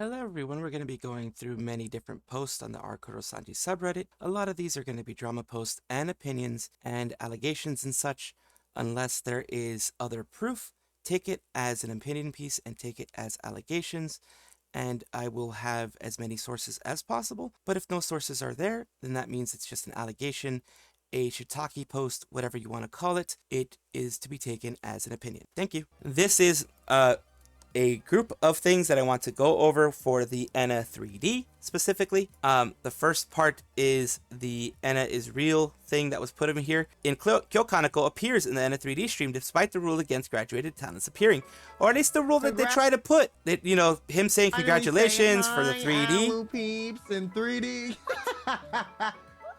Hello everyone, we're going to be going through many different posts on the Sanji subreddit. A lot of these are going to be drama posts and opinions and allegations and such. Unless there is other proof, take it as an opinion piece and take it as allegations. And I will have as many sources as possible. But if no sources are there, then that means it's just an allegation, a shiitake post, whatever you want to call it. It is to be taken as an opinion. Thank you. This is a group of things that I want to go over for the Enna 3D specifically. The first part is the Enna is real thing that was put in here. In Kyokaneko appears in the Enna 3D stream despite the rule against graduated talents appearing. Or at least the rule that they try to put. That, you know, him saying congratulations for the 3D. Alu peeps in 3D.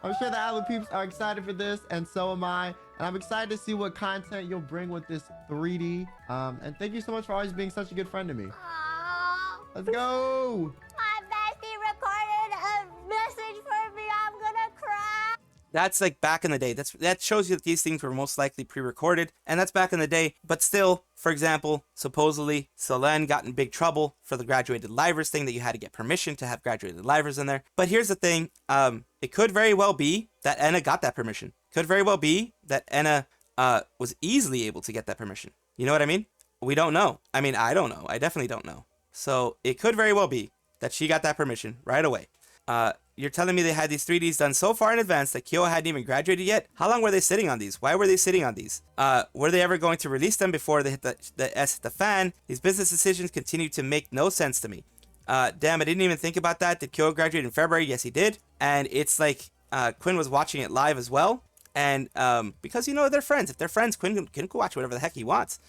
I'm sure the Alu peeps are excited for this, and so am I. And I'm excited to see what content you'll bring with this 3D. And thank you so much for always being such a good friend to me. Aww. Let's go. My bestie recorded a message for me. I'm gonna cry. That's like back in the day. That shows you that these things were most likely pre-recorded, and that's back in the day. But still, for example, supposedly Selene got in big trouble for the graduated livers thing, that you had to get permission to have graduated livers in there. But here's the thing, it could very well be that Enna got that permission. Could very well be that Enna was easily able to get that permission. You know what I mean? We don't know. I mean, I don't know. I definitely don't know. So it could very well be that she got that permission right away. You're telling me they had these 3Ds done so far in advance that Kyo hadn't even graduated yet? How long were they sitting on these? Why were they sitting on these? Were they ever going to release them before they hit the fan? These business decisions continue to make no sense to me. Damn, I didn't even think about that. Did Kyo graduate in February? Yes, he did. And it's like Quinn was watching it live as well. And because, you know, they're friends. If they're friends, Quinn can watch whatever the heck he wants.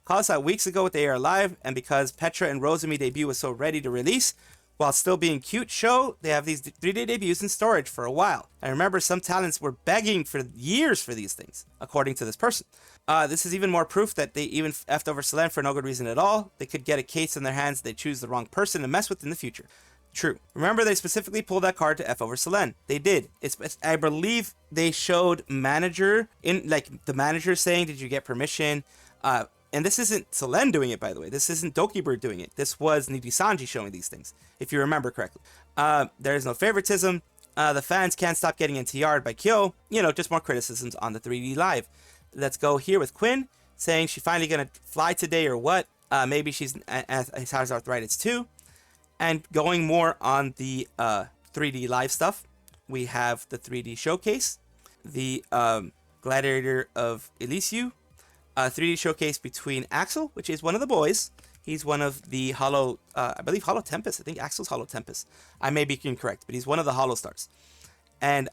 Called us out weeks ago with the AR Live, and because Petra and Rosemi debut was so ready to release, while still being cute show, they have these 3D debuts in storage for a while. I remember some talents were begging for years for these things, according to this person. This is even more proof that they even effed over Selene for no good reason at all. They could get a case in their hands, they choose the wrong person to mess with in the future. True. Remember, they specifically pulled that card to F over Selene. They did. I believe they showed manager, in like the manager saying, did you get permission? And this isn't Selene doing it, by the way. This isn't Dokibird doing it. This was Nijisanji showing these things, if you remember correctly. There is no favoritism. The fans can't stop getting NTR'd by Kyo. You know, just more criticisms on the 3D Live. Let's go here with Quinn, saying she's finally going to fly today or what. Maybe she's has arthritis too. And going more on the 3D Live stuff, we have the 3D Showcase, the Gladiator of Elysiu, 3D Showcase between Axel, which is one of the boys. He's one of the Hollow, I believe Hollow Tempest. I think Axel's Hollow Tempest. I may be incorrect, but he's one of the Hollow Stars. And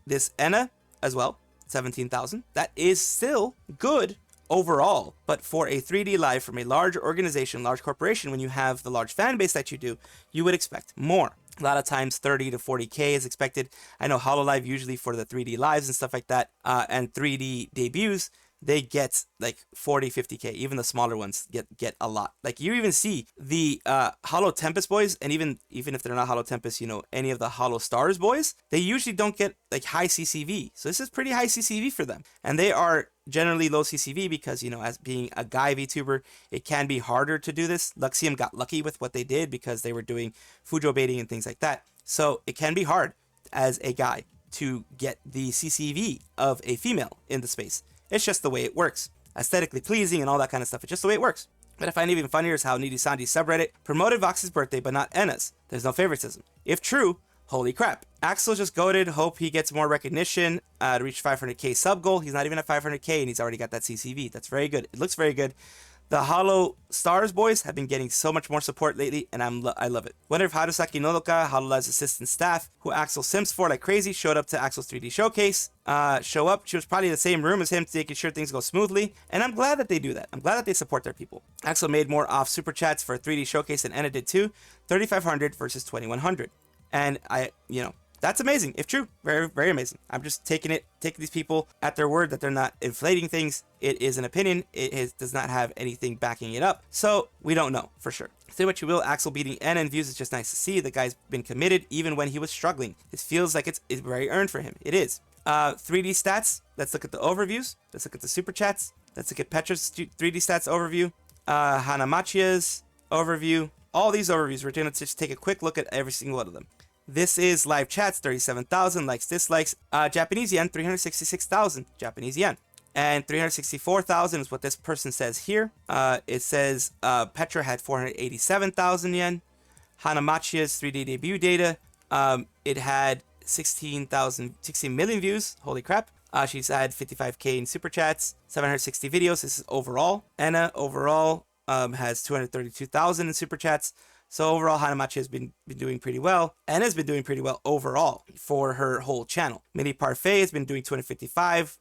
this Enna as well, 17,000. That is still good overall, but for a 3D Live from a large organization, large corporation, when you have the large fan base that you do, you would expect more. A lot of times 30 to 40k is expected. I know HoloLive usually for the 3D Lives and stuff like that, and 3D debuts, they get like 40, 50k. Even the smaller ones get a lot. Like you even see the Hollow Tempest boys, and even if they're not Hollow Tempest, you know, any of the Hollow Stars boys, they usually don't get like high CCV. So this is pretty high CCV for them. And they are generally low CCV because, you know, as being a guy VTuber, it can be harder to do this. Luxium got lucky with what they did because they were doing Fujo baiting and things like that. So it can be hard as a guy to get the CCV of a female in the space. It's just the way it works. Aesthetically pleasing and all that kind of stuff. It's just the way it works. But I find even funnier is how Nijisanji's subreddit promoted Vox's birthday, but not Enna's. There's no favoritism. If true, holy crap. Axel just goated. Hope he gets more recognition to reach 500k sub goal. He's not even at 500k and he's already got that CCV. That's very good. It looks very good. The Hollow Stars boys have been getting so much more support lately, and I love it. Wonder if Harusaki Nodoka, HoloLive's assistant staff, who Axel simps for like crazy, showed up to Axel's 3D showcase. Show up. She was probably in the same room as him, making sure things go smoothly. And I'm glad that they do that. I'm glad that they support their people. Axel made more off super chats for a 3D showcase than Enna did too. 3,500 versus 2,100. And that's amazing. If true, very, very amazing. I'm just taking these people at their word that they're not inflating things. It is an opinion. Does not have anything backing it up. So we don't know for sure. Say what you will, Axel beating Enna in views is just nice to see. The guy's been committed even when he was struggling. It feels like it's very earned for him. It is. 3D stats. Let's look at the overviews. Let's look at the super chats. Let's look at Petra's 3D stats overview. Hanamachia's overview. all these overviews. We're going to just take a quick look at every single one of them. This is live chats, 37,000 likes, dislikes. Japanese yen, 366,000 Japanese yen. And 364,000 is what this person says here. It says Petra had 487,000 yen. Hanamachia's 3D debut data, it had 16 million views. Holy crap. She's had 55k in super chats, 760 videos. This is overall. Enna overall has 232,000 in super chats. So overall, Hanamachi has been doing pretty well. Enna's been doing pretty well overall for her whole channel. Mini Parfait has been doing 255k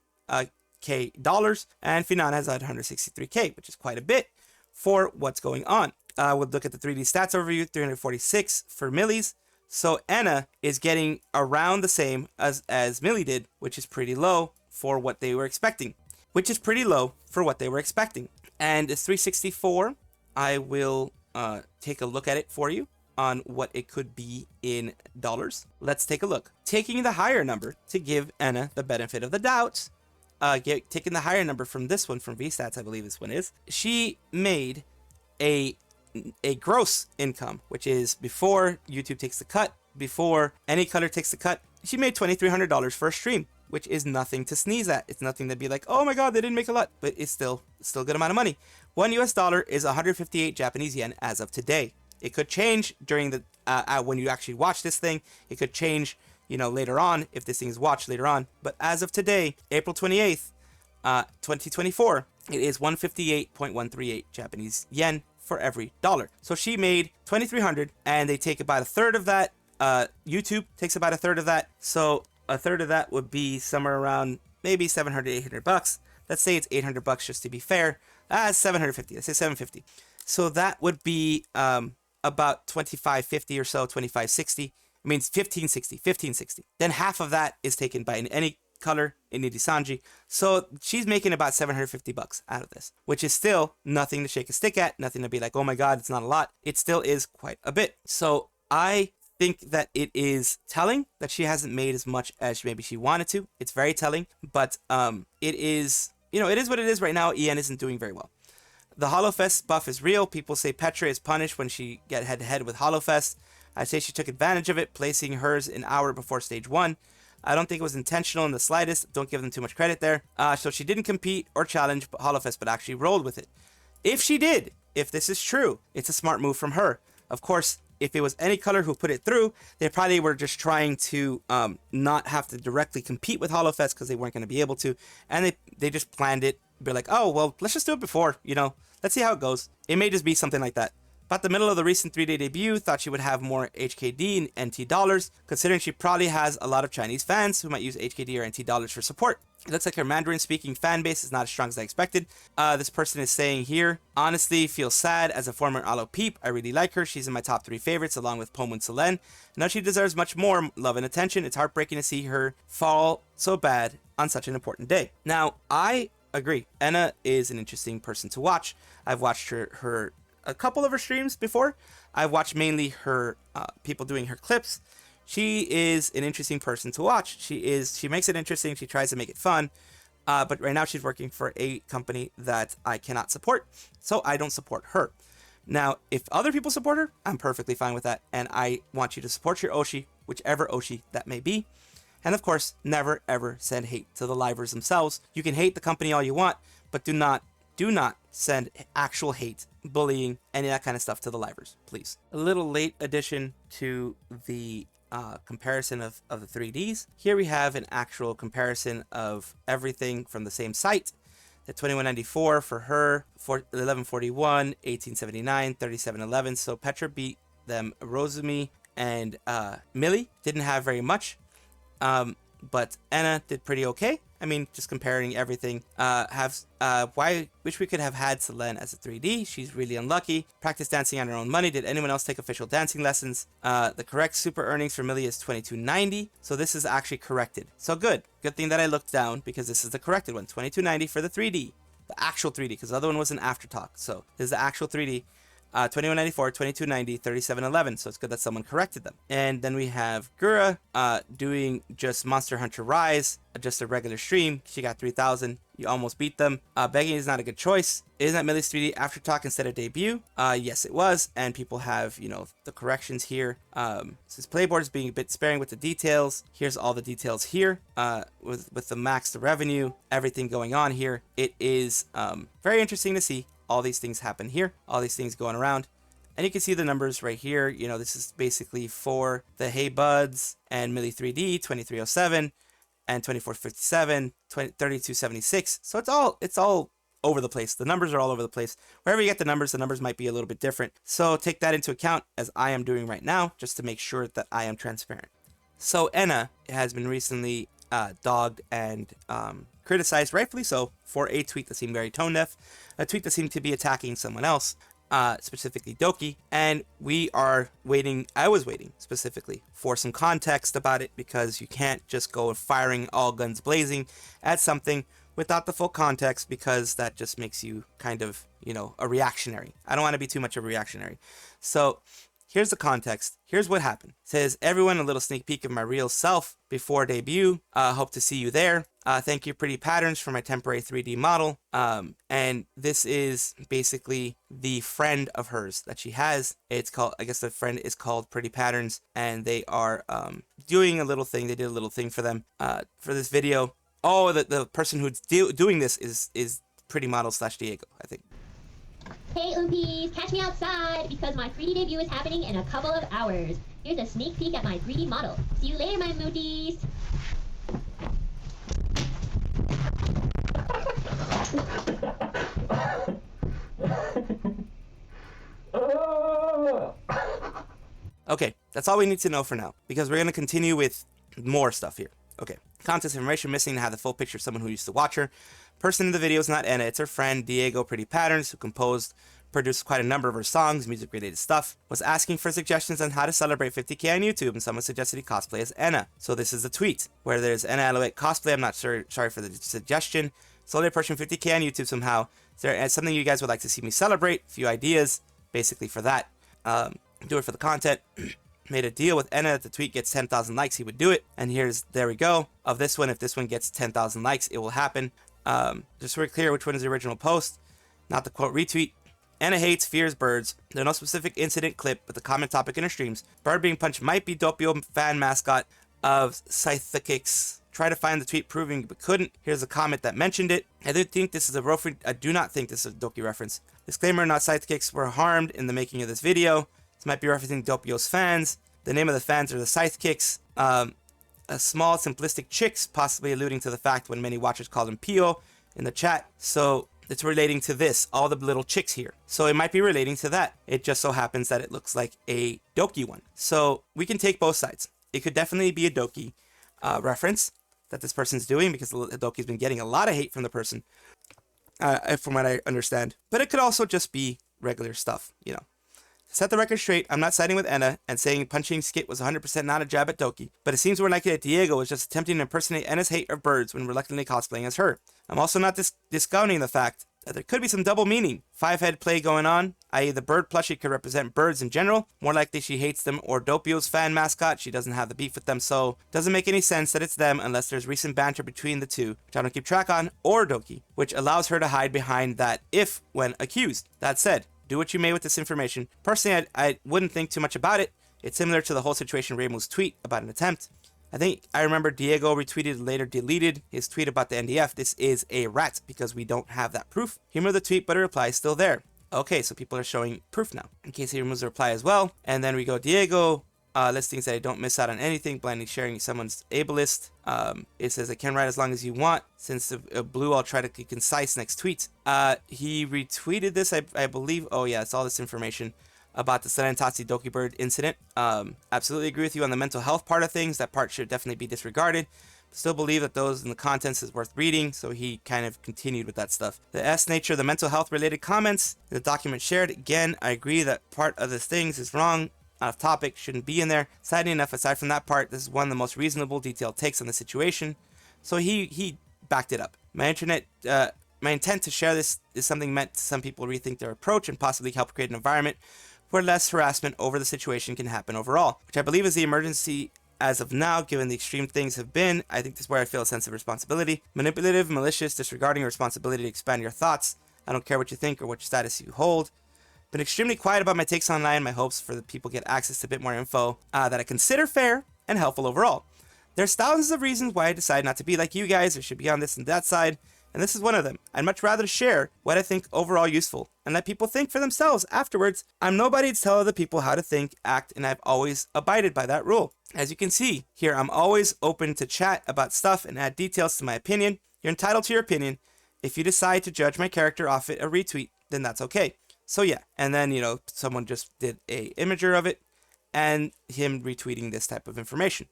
dollars, and Finan has had 163k, which is quite a bit for what's going on. We'll look at the 3D stats overview, 346 for Millie's. So Enna is getting around the same as Millie did, which is pretty low for what they were expecting. And it's 364. I will take a look at it for you on what it could be in dollars. Let's take a look. Taking the higher number to give Enna the benefit of the doubt, taking the higher number from this one, from VStats, I believe this one is, she made a gross income, which is before YouTube takes the cut, before any cutter takes the cut. She made $2,300 for a stream, which is nothing to sneeze at. It's nothing to be like, oh my god, they didn't make a lot, but it's still a good amount of money. $1 is 158 Japanese yen as of today. It could change during the when you actually watch this thing. It could change, later on if this thing is watched later on. But as of today, April 28th, 2024, it is 158.138 Japanese yen for every dollar. So she made 2,300, and they take about a third of that. YouTube takes about a third of that. So a third of that would be somewhere around maybe 700, 800 bucks. Let's say it's 800 bucks just to be fair. 750. Let's say 750. So that would be about 25.50 or so, 25.60. It means 15.60. Then half of that is taken by any color in Nijisanji. So she's making about 750 bucks out of this, which is still nothing to shake a stick at, nothing to be like, oh my god, it's not a lot. It still is quite a bit. So I think that it is telling that she hasn't made as much as maybe she wanted to. It's very telling, but it is, it is what it is right now. EN isn't doing very well. The HoloFest buff is real. People say Petra is punished when she get head to head with HoloFest. I say she took advantage of it, placing hers an hour before stage 1. I don't think it was intentional in the slightest. Don't give them too much credit there. So she didn't compete or challenge HoloFest, but actually rolled with it. If she did, if this is true, it's a smart move from her. Of course, if it was any color who put it through, they probably were just trying to not have to directly compete with HoloFest because they weren't going to be able to. And they just planned it. Be like, oh, well, let's just do it before, Let's see how it goes. It may just be something like that. About the middle of the recent 3-day debut, thought she would have more HKD and NT dollars, considering she probably has a lot of Chinese fans who might use HKD or NT dollars for support. It looks like her Mandarin-speaking fan base is not as strong as I expected. This person is saying here, honestly, feel sad. As a former Alo peep, I really like her. She's in my top 3 favorites, along with Pomun Selen. Now she deserves much more love and attention. It's heartbreaking to see her fall so bad on such an important day. Now, I agree. Enna is an interesting person to watch. I've watched her a couple of her streams before. I've watched mainly her people doing her clips. She is an interesting person to watch. She makes it interesting. She tries to make it fun. But right now she's working for a company that I cannot support, so I don't support her. Now, if other people support her, I'm perfectly fine with that, and I want you to support your Oshi, whichever Oshi that may be. And of course, never ever send hate to the livers themselves. You can hate the company all you want, but do not send actual hate, bullying, any of that kind of stuff to the livers, please. A little late addition to the comparison of the 3Ds. Here we have an actual comparison of everything from the same site. The 2194 for her, 1141, 1879, 3711. So Petra beat them. Rosumi and Millie didn't have very much, but Enna did pretty okay. I mean, just comparing everything. Wish we could have had Selen as a 3D. She's really unlucky. Practice dancing on her own money. Did anyone else take official dancing lessons? The correct super earnings for Millie is 2290. So this is actually corrected. So good. Good thing that I looked down because this is the corrected one. 2290 for the 3D. The actual 3D, because the other one was an aftertalk. So this is the actual 3D. 2194, 2290, 3711. So it's good that someone corrected them. And then we have Gura doing just Monster Hunter Rise, just a regular stream. She got 3,000. You almost beat them. Begging is not a good choice. Isn't that Millie's 3D Aftertalk instead of debut? Yes, it was. And people have, you know, the corrections here. Since Playboard is being a bit sparing with the details, here's all the details here. With the max, the revenue, everything going on here. It is very interesting to see all these things happen here, all these things going around. And you can see the numbers right here. You know, this is basically for the Hey Buds and Millie 3D, 2307 and 2457, 3276. So it's all over the place. The numbers are all over the place. Wherever you get the numbers might be a little bit different. So take that into account, as I am doing right now, just to make sure that I am transparent. So Enna has been recently dogged and criticized, rightfully so, for a tweet that seemed very tone deaf, a tweet that seemed to be attacking someone else, specifically Doki. And I was waiting specifically for some context about it, because you can't just go firing all guns blazing at something without the full context, because that just makes you kind of, you know, a reactionary. I don't want to be too much of a reactionary. So here's the context. Here's what happened. It says, everyone, a little sneak peek of my real self before debut. Hope to see you there. Thank you, Pretty Patterns, for my temporary 3D model. And this is basically the friend of hers that she has. It's called, I guess the friend is called Pretty Patterns, and they are doing a little thing. They did a little thing for them for this video. Oh, the person who's doing this is Pretty Model / Diego, I think. Hey Oompies, catch me outside because my 3D debut is happening in a couple of hours. Here's a sneak peek at my 3D model. See you later, my mooties. Okay, that's all we need to know for now, because we're going to continue with more stuff here. Okay, contest information missing to have the full picture of someone who used to watch her. Person in the video is not Enna, it's her friend Diego Pretty Patterns, who produced quite a number of her songs, music related stuff, was asking for suggestions on how to celebrate 50k on YouTube, and someone suggested he cosplay as Enna. So this is the tweet, where there's Enna Alouette cosplay. I'm not sure, sorry for the suggestion. Slowly approaching 50k on YouTube somehow. Is there something you guys would like to see me celebrate? A few ideas, basically for that. Do it for the content. Made a deal with Enna that the tweet gets 10,000 likes, he would do it. And there we go. Of this one, if this one gets 10,000 likes, it will happen. Just so we're clear which one is the original post, not the quote retweet. Enna hates, fears birds. There's no specific incident clip, but the common topic in her streams. Bird being punched might be Doppio fan mascot of Scythekix. Try to find the tweet proving but couldn't. Here's a comment that mentioned it. I do not think this is a Doki reference. Disclaimer, not Scythekix were harmed in the making of this video. This might be referencing Doppio's fans. The name of the fans are the Scythekix. A small simplistic chicks, possibly alluding to the fact when many watchers call them Pio in the chat. So it's relating to this, all the little chicks here. So it might be relating to that. It just so happens that it looks like a Doki one. So we can take both sides. It could definitely be a Doki reference that this person's doing, because Doki's been getting a lot of hate from the person, from what I understand. But it could also just be regular stuff, you know. To set the record straight, I'm not siding with Enna and saying punching Skit was 100% not a jab at Doki, but it seems more likely that Diego was just attempting to impersonate Enna's hate of birds when reluctantly cosplaying as her. I'm also not discounting the fact that there could be some double meaning, five-head play going on, i.e. the bird plushie could represent birds in general. More likely she hates them, or Doppio's fan mascot, she doesn't have the beef with them, so doesn't make any sense that it's them unless there's recent banter between the two, which I don't keep track on, or Doki, which allows her to hide behind that if when accused. That said, do what you may with this information. Personally, I wouldn't think too much about it. It's similar to the whole situation Raymo's tweet about an attempt. I think I remember Diego retweeted and later deleted his tweet about the NDF. This is a rat because we don't have that proof. He removed the tweet, but a reply is still there. Okay, so people are showing proof now. In case he removes the reply as well. And then we go Diego. Listings that I don't miss out on anything. Blindly sharing someone's ableist. It says I can write as long as you want. Since the blue, I'll try to be concise next tweet. He retweeted this, I believe. Oh yeah, it's all this information about the Senentatsu Dokibird incident. Absolutely agree with you on the mental health part of things. That part should definitely be disregarded. Still believe that those in the contents is worth reading, so he kind of continued with that stuff. The S nature, the mental health related comments, the document shared. Again, I agree that part of the things is wrong, out of topic, shouldn't be in there. Sadly enough, aside from that part, this is one of the most reasonable, detailed takes on the situation. So he backed it up. My internet My intent to share this is something meant to some people rethink their approach and possibly help create an environment where less harassment over the situation can happen overall, which I believe is the emergency as of now, given the extreme things have been. I think this is where I feel a sense of responsibility. Manipulative, malicious, disregarding your responsibility to expand your thoughts. I don't care what you think or what status you hold. Been extremely quiet about my takes online. My hopes for the people get access to a bit more info that I consider fair and helpful overall. There's thousands of reasons why I decide not to be like you guys or should be on this and that side, and this is one of them. I'd much rather share what I think overall useful and let people think for themselves afterwards. I'm nobody to tell other people how to think, act, and I've always abided by that rule. As you can see here, I'm always open to chat about stuff and add details to my opinion. You're entitled to your opinion. If you decide to judge my character off it, a retweet, then that's okay. So yeah, and then, you know, someone just did a imager of it and him retweeting this type of information.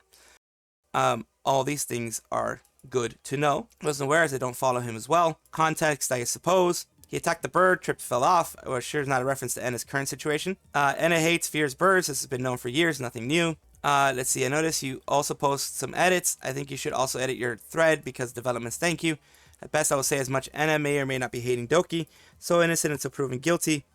All these things are good to know. Wasn't aware as I don't follow him as well. Context, I suppose. He attacked the bird, tripped, fell off. Well, sure is not a reference to Enna's current situation. Enna hates, fears birds. This has been known for years, nothing new. Let's see, I noticed you also post some edits. I think you should also edit your thread because developments thank you. At best, I will say as much Enna may or may not be hating Doki. So innocent until proven guilty.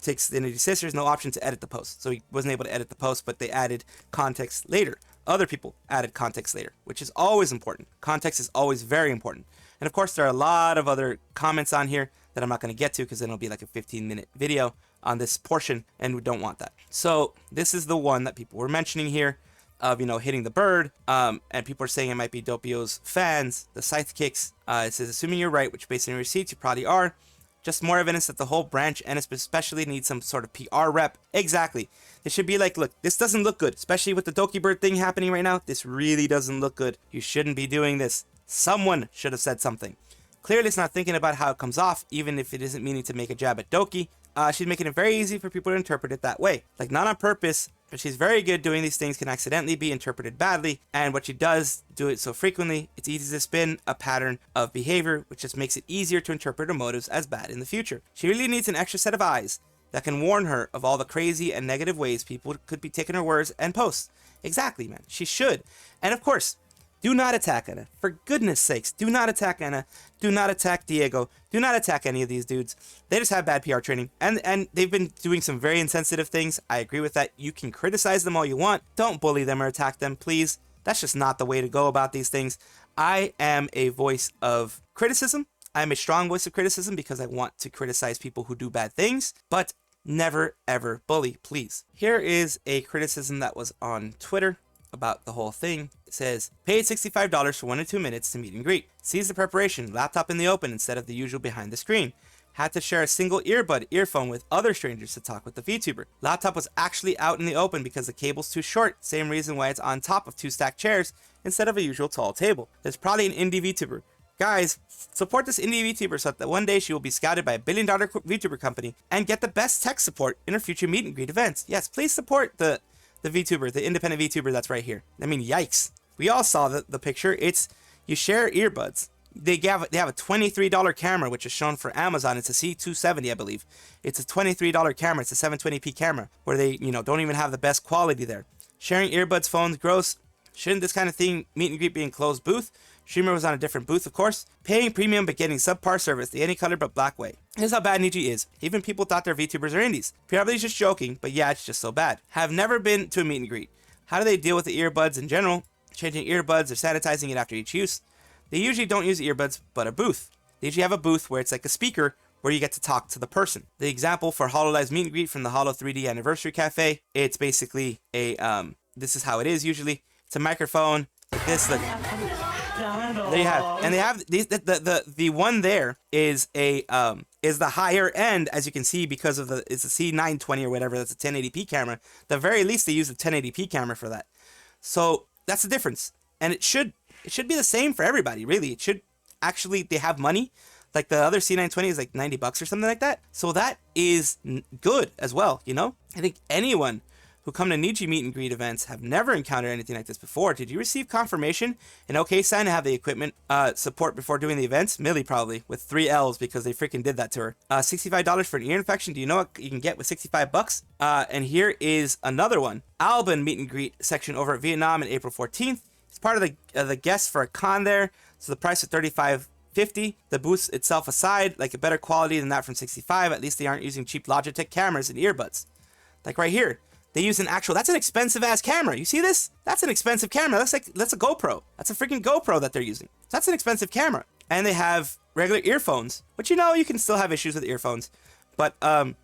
Takes the Nijisisters no option to edit the post. So he wasn't able to edit the post, but they added context later. Other people added context later, which is always important. Context is always very important. And of course, there are a lot of other comments on here that I'm not going to get to because then it'll be like a 15-minute video on this portion, and we don't want that. So this is the one that people were mentioning here of, you know, hitting the bird. And people are saying it might be Doppio's fans, the scythe kicks. It says, assuming you're right, which based on your receipts, you probably are. Just more evidence that the whole branch, and especially needs some sort of PR rep. Exactly. It should be like, look, this doesn't look good, especially with the Dokibird thing happening right now. This really doesn't look good. You shouldn't be doing this. Someone should have said something. Clearly, it's not thinking about how it comes off, even if it isn't meaning to make a jab at Doki. She's making it very easy for people to interpret it that way. Like, not on purpose, but she's very good doing these things can accidentally be interpreted badly. And what she does do it so frequently, it's easy to spin a pattern of behavior, which just makes it easier to interpret her motives as bad in the future. She really needs an extra set of eyes that can warn her of all the crazy and negative ways people could be taking her words and posts. Exactly, man. She should. And of course, do not attack Enna. For goodness sakes, do not attack Enna. Do not attack Diego. Do not attack any of these dudes. They just have bad PR training. And they've been doing some very insensitive things. I agree with that. You can criticize them all you want. Don't bully them or attack them, please. That's just not the way to go about these things. I am a voice of criticism. I'm a strong voice of criticism because I want to criticize people who do bad things. But never, ever bully, please. Here is a criticism that was on Twitter about the whole thing. It says, paid $65 for 1 to 2 minutes to meet and greet. Sees the preparation, laptop in the open instead of the usual behind the screen. Had to share a single earphone with other strangers to talk with the VTuber. Laptop was actually out in the open because the cable's too short. Same reason why it's on top of 2 stacked chairs instead of a usual tall table. There's probably an indie VTuber. Guys, support this indie VTuber so that one day she will be scouted by a billion-dollar VTuber company and get the best tech support in her future meet and greet events. Yes, please support the VTuber, the independent VTuber that's right here. I mean, yikes. We all saw the picture. It's, you share earbuds. They have a $23 camera, which is shown for Amazon. It's a C270, I believe. It's a $23 camera. It's a 720p camera where they, you know, don't even have the best quality there. Sharing earbuds, phones, gross. Shouldn't this kind of thing, meet and greet, be in closed booth? Streamer was on a different booth, of course. Paying premium but getting subpar service the any color but black way. Here's how bad Niji is. Even people thought their VTubers are indies. Probably just joking, but yeah, it's just so bad. Have never been to a meet and greet. How do they deal with the earbuds in general? Changing earbuds or sanitizing it after each use? They usually don't use earbuds, but a booth. They usually have a booth where it's like a speaker where you get to talk to the person. The example for HoloLive's meet and greet from the Holo 3D Anniversary Cafe, it's basically a, this is how it is usually. It's a microphone like this, look. There you have, and they have these. The one there is a is the higher end, as you can see, because of it's a C920 or whatever. That's a 1080p camera. The very least they use a 1080p camera for that. So that's the difference, and it should be the same for everybody. Really, it should actually. They have money, like the other C920 is like $90 or something like that. So that is good as well. You know, I think anyone who come to Niji meet and greet events have never encountered anything like this before. Did you receive confirmation and okay sign to have the equipment support before doing the events? Millie probably, with 3 L's because they freaking did that to her. $65 for an ear infection. Do you know what you can get with $65? And here is another one. Alban meet and greet section over at Vietnam on April 14th. It's part of the guests for a con there. So the price of $35 50. The boost itself aside, like a better quality than that from 65. At least they aren't using cheap Logitech cameras and earbuds. Like right here, they use an actual, that's an expensive ass camera. You see this? That's an expensive camera. That's a GoPro. That's a freaking GoPro that they're using. So that's an expensive camera. And they have regular earphones, which you can still have issues with earphones. But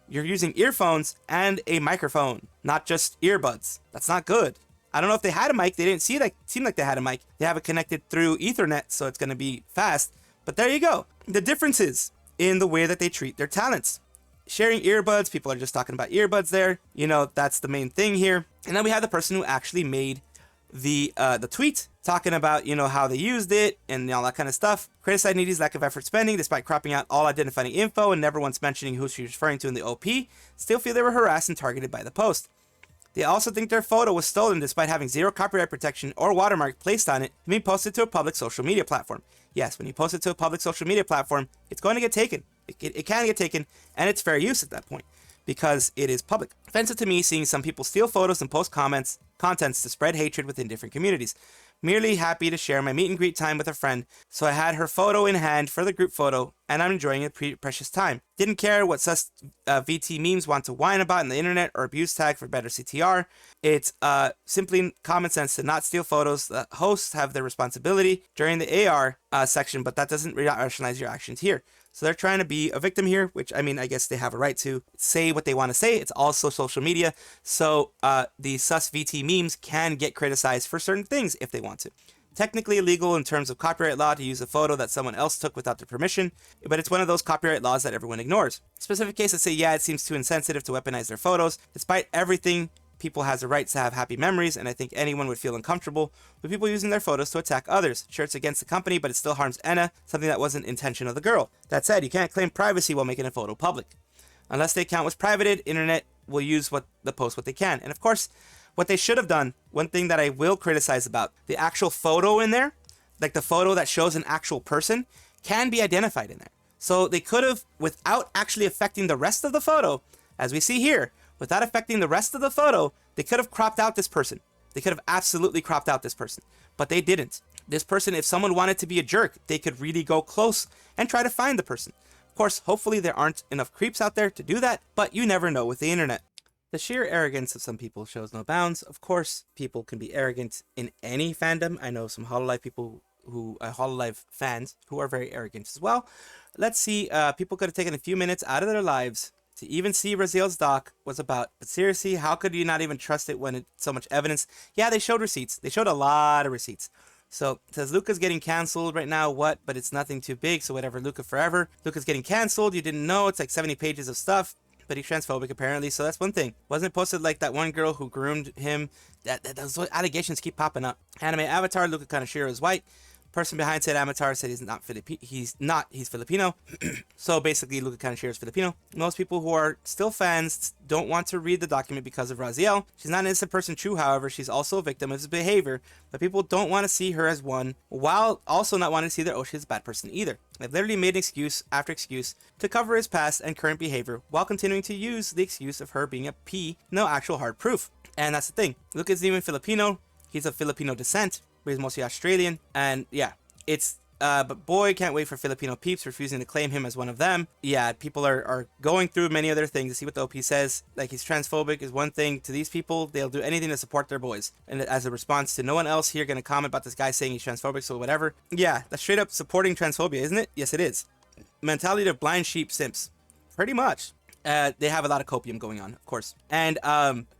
you're using earphones and a microphone, not just earbuds. That's not good. I don't know if they had a mic. They didn't seem like they had a mic. They have it connected through Ethernet, so it's going to be fast. But there you go. The differences in the way that they treat their talents. Sharing earbuds, people are just talking about earbuds there. That's the main thing here. And then we have the person who actually made the tweet talking about, how they used it and all that kind of stuff. Criticized Niji's lack of effort spending despite cropping out all identifying info and never once mentioning who she was referring to in the OP. Still feel they were harassed and targeted by the post. They also think their photo was stolen despite having zero copyright protection or watermark placed on it and being posted to a public social media platform. Yes, when you post it to a public social media platform, it's going to get taken. It can get taken, and it's fair use at that point because it is public. Offensive to me seeing some people steal photos and post contents to spread hatred within different communities. Merely happy to share my meet and greet time with a friend, so I had her photo in hand for the group photo, and I'm enjoying a precious time. Didn't care what sus VT memes want to whine about in the internet or abuse tag for better CTR. It's simply common sense to not steal photos. The hosts have their responsibility during the AR section, but that doesn't rationalize your actions here. So they're trying to be a victim here, which I guess they have a right to say what they want to say. It's also social media. So the sus VT memes can get criticized for certain things if they want to. Technically illegal in terms of copyright law to use a photo that someone else took without their permission, but it's one of those copyright laws that everyone ignores. Specific cases say, yeah, it seems too insensitive to weaponize their photos. Despite everything, people has a right to have happy memories, and I think anyone would feel uncomfortable with people using their photos to attack others. Sure, it's against the company, but it still harms Enna, something that wasn't intention of the girl. That said, you can't claim privacy while making a photo public. Unless the account was privated, internet will use what they can. And of course, what they should have done, one thing that I will criticize about, the actual photo in there, like the photo that shows an actual person, can be identified in there. So they could have, without actually affecting the rest of the photo, as we see here, without affecting the rest of the photo, they could have cropped out this person. They could have absolutely cropped out this person, but they didn't. This person, if someone wanted to be a jerk, they could really go close and try to find the person. Of course, hopefully there aren't enough creeps out there to do that, but you never know with the internet. The sheer arrogance of some people shows no bounds. Of course, people can be arrogant in any fandom. I know some Hololive people Hololive fans who are very arrogant as well. Let's see, people could have taken a few minutes out of their lives to even see Raziel's doc was about. But seriously, how could you not even trust it when it's so much evidence? Yeah, they showed receipts. They showed a lot of receipts. So it says Luca's getting canceled right now. What? But it's nothing too big. So whatever, Luca forever. Luca's getting canceled. You didn't know. It's like 70 pages of stuff. But he's transphobic apparently. So that's one thing. Wasn't it posted like that one girl who groomed him? Those allegations keep popping up. Anime avatar, Luca Kaneshiro is white. Person behind said avatar said he's Filipino. So basically Luca Kaneshiro is Filipino. Most people who are still fans don't want to read the document because of Raziel. She's not an innocent person, true, however, she's also a victim of his behavior, but people don't want to see her as one, while also not wanting to see that she's a bad person either. They've literally made excuse after excuse to cover his past and current behavior, while continuing to use the excuse of her being a P, no actual hard proof. And that's the thing. Luca isn't even Filipino. He's of Filipino descent, but he's mostly Australian. And yeah, it's but boy, can't wait for Filipino peeps refusing to claim him as one of them. Yeah, people are going through many other things to see what the OP says. Like, he's transphobic is one thing. To these people, they'll do anything to support their boys. And as a response to no one else here gonna comment about this guy saying he's transphobic, so whatever. Yeah, that's straight up supporting transphobia, isn't it? Yes, it is. Mentality of blind sheep simps. Pretty much. They have a lot of copium going on, of course. And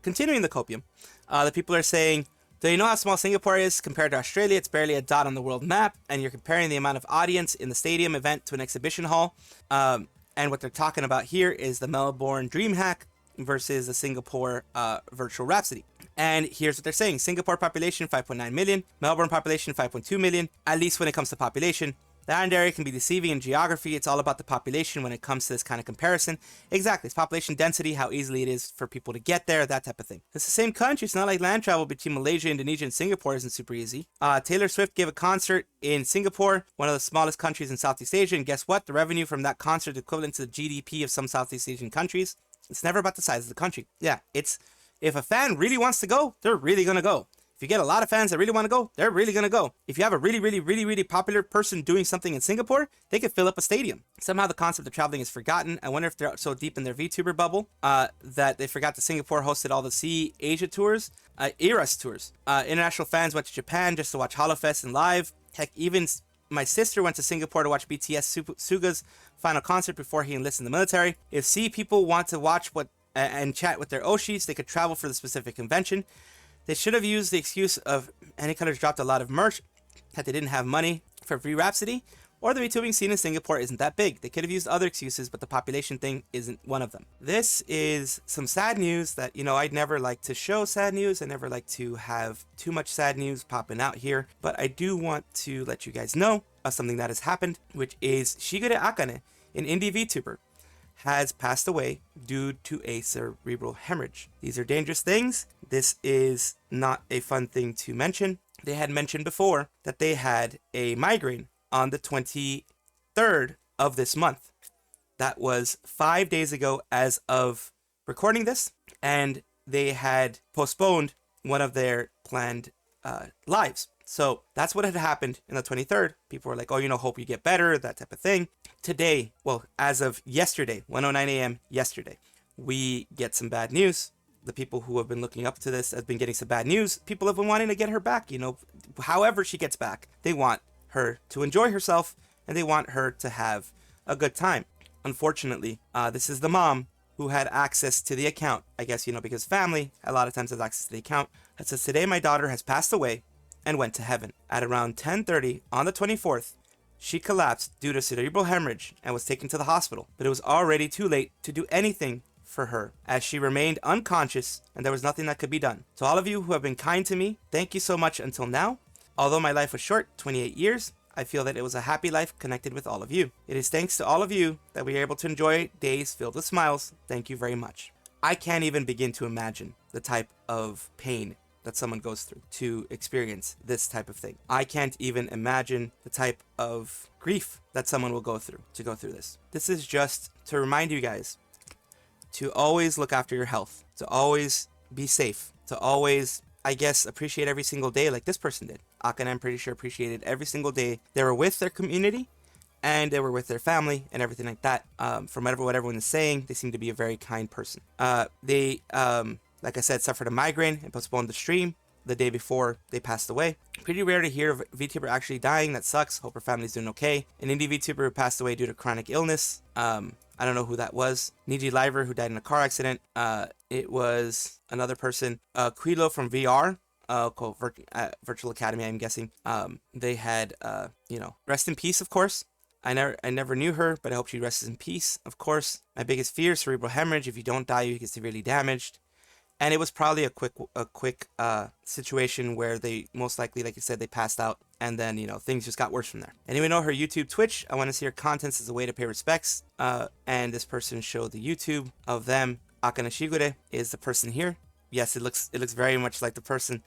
continuing the copium, the people are saying, do you know how small Singapore is compared to Australia? It's barely a dot on the world map, and you're comparing the amount of audience in the stadium event to an exhibition hall. And what they're talking about here is the Melbourne DreamHack versus the Singapore Virtual Rhapsody. And here's what they're saying. Singapore population, 5.9 million. Melbourne population, 5.2 million. At least when it comes to population. The island area can be deceiving in geography. It's all about the population when it comes to this kind of comparison. Exactly. It's population density, how easily it is for people to get there, that type of thing. It's the same country. It's not like land travel between Malaysia, Indonesia, and Singapore isn't super easy. Taylor Swift gave a concert in Singapore, one of the smallest countries in Southeast Asia. And guess what? The revenue from that concert is equivalent to the GDP of some Southeast Asian countries. It's never about the size of the country. Yeah, it's if a fan really wants to go, they're really going to go. If you get a lot of fans that really want to go, they're really going to go. If you have a really popular person doing something in Singapore, they could fill up a stadium. Somehow the concept of traveling is forgotten. I wonder if they're so deep in their VTuber bubble that they forgot that Singapore hosted all the Sea Asia tours, Eras tours. International fans went to Japan just to watch HoloFest and live. Heck, even my sister went to Singapore to watch BTS Suga's final concert before he enlisted in the military. If Sea people want to watch and chat with their Oshis, they could travel for the specific convention. They should have used the excuse of Any Colors dropped a lot of merch that they didn't have money for free Rhapsody, or the VTubing scene in Singapore isn't that big. They could have used other excuses, but the population thing isn't one of them. This is some sad news that, I'd never like to show sad news. I never like to have too much sad news popping out here, but I do want to let you guys know of something that has happened, which is Shigure Akane, an indie VTuber, has passed away due to a cerebral hemorrhage. These are dangerous things. This is not a fun thing to mention. They had mentioned before that they had a migraine on the 23rd of this month. That was 5 days ago as of recording this, and they had postponed one of their planned lives. So that's what had happened in the 23rd. People were like, oh, hope you get better, that type of thing. Today, well, as of yesterday, 1:09 a.m. yesterday, we get some bad news. The people who have been looking up to this have been getting some bad news. People have been wanting to get her back, however she gets back. They want her to enjoy herself, and they want her to have a good time. Unfortunately, this is the mom who had access to the account. I guess, because family a lot of times has access to the account. It says, today my daughter has passed away and went to heaven. At around 10:30 on the 24th, she collapsed due to cerebral hemorrhage and was taken to the hospital, but it was already too late to do anything for her, as she remained unconscious and there was nothing that could be done. To all of you who have been kind to me, thank you so much until now. Although my life was short, 28 years, I feel that it was a happy life connected with all of you. It is thanks to all of you that we are able to enjoy days filled with smiles. Thank you very much. I can't even begin to imagine the type of pain that someone goes through to experience this type of thing. I can't even imagine the type of grief that someone will go through to go through this. This is just to remind you guys to always look after your health, to always be safe, to always, I guess, appreciate every single day like this person did. Akane, I'm pretty sure, appreciated every single day they were with their community and they were with their family and everything like that. From what everyone is saying, they seem to be a very kind person. They, like I said, suffered a migraine and postponed the stream the day before they passed away. Pretty rare to hear of a VTuber actually dying. That sucks. Hope her family's doing okay. An indie VTuber who passed away due to chronic illness. I don't know who that was. Niji Liver, who died in a car accident. It was another person. Quilo from VR. Called Virtual Academy, I'm guessing. They had, rest in peace, of course. I never knew her, but I hope she rests in peace, of course. My biggest fear, cerebral hemorrhage. If you don't die, you get severely damaged. And it was probably a quick situation where they most likely, like you said, they passed out, and then things just got worse from there. Anyway, know her YouTube, Twitch. I want to see her contents as a way to pay respects. And this person showed the YouTube of them. Akane Shigure is the person here. Yes, it looks very much like the person.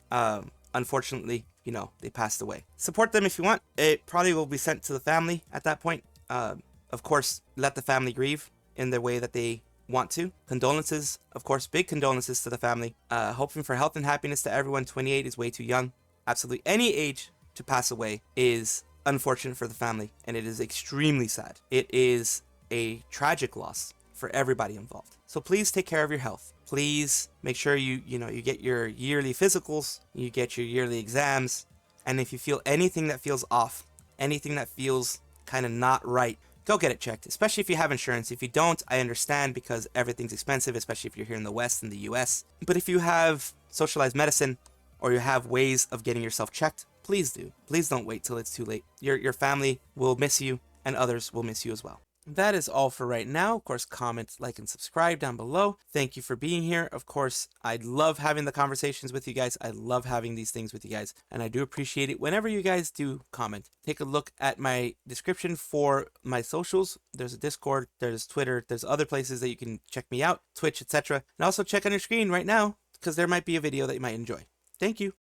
Unfortunately, they passed away. Support them if you want. It probably will be sent to the family at that point. Of course, let the family grieve in the way that they want to. Condolences, of course, big condolences to the family. Hoping for health and happiness to everyone. 28 is way too young. Absolutely any age to pass away is unfortunate for the family, and it is extremely sad. It is a tragic loss for everybody involved. So please take care of your health. Please make sure you get your yearly physicals, you get your yearly exams, and if you feel anything that feels off, anything that feels kind of not right, go get it checked, especially if you have insurance. If you don't, I understand, because everything's expensive, especially if you're here in the West, in the US. But if you have socialized medicine or you have ways of getting yourself checked, please do. Please don't wait till it's too late. Your family will miss you, and others will miss you as well. That is all for right now. Of course, comment, like, and subscribe down below. Thank you for being here. Of course, I love having the conversations with you guys. I love having these things with you guys, and I do appreciate it whenever you guys do comment. Take a look at my description for my socials. There's a Discord, there's Twitter, there's other places that you can check me out, Twitch, etc. And also check on your screen right now, because there might be a video that you might enjoy. Thank you.